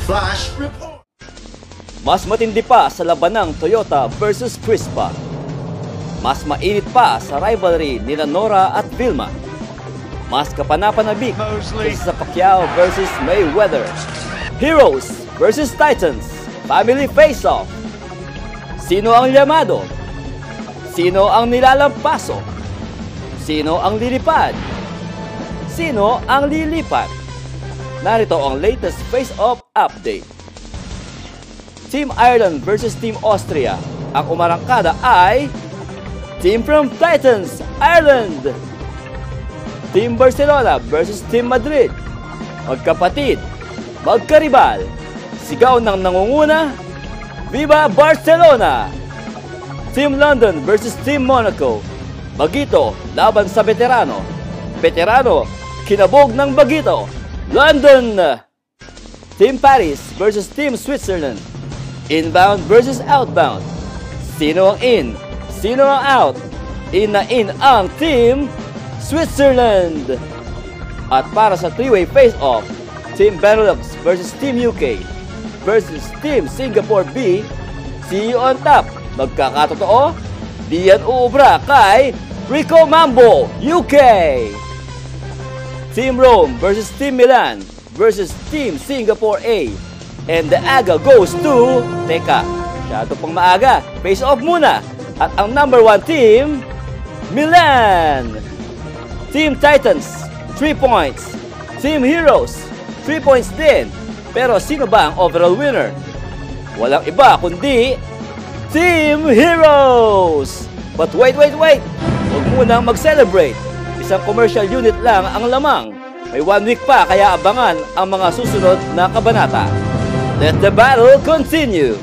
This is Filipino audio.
Flash Report. Mas matindi pa sa labanang Toyota versus Crispa. Mas mainit pa sa rivalry nila Nora at Vilma. Mas kapanapanabik sa Pacquiao versus Mayweather. Heroes versus Titans. Family face-off. Sino ang llamado? Sino ang nilalampaso? Sino ang lilipad? Sino ang lilipat? Narito ang latest face-off update. Team Ireland versus Team Austria. Ang umarangkada ay Team from Titans, Ireland. Team Barcelona versus Team Madrid. Magkapatid, magkaribal. Sigaw ng nangunguna, Viva Barcelona! Team London versus Team Monaco. Bagito laban sa veterano. Veterano, kinabog ng Bagito. London! Team Paris versus Team Switzerland. Inbound versus outbound. Sino ang in? Sino ang out? In na in ang Team Switzerland. At para sa three-way face-off, Team Benelux versus Team UK versus Team Singapore B. See you on top. Magkakatotoo? Di yan uubra kay Rico Mambo, UK. Team Rome versus Team Milan versus Team Singapore A. And the aga goes to... Teka, masyado pang maaga. Face off muna. At ang number 1 team, Milan. Team Titans, 3 points. Team Heroes, 3 points din. Pero sino ba ang overall winner? Walang iba kundi Team Heroes! But wait! Huwag munang mag-celebrate. Isang commercial unit lang ang lamang. May 1 week pa kaya abangan ang mga susunod na kabanata. Let the battle continue!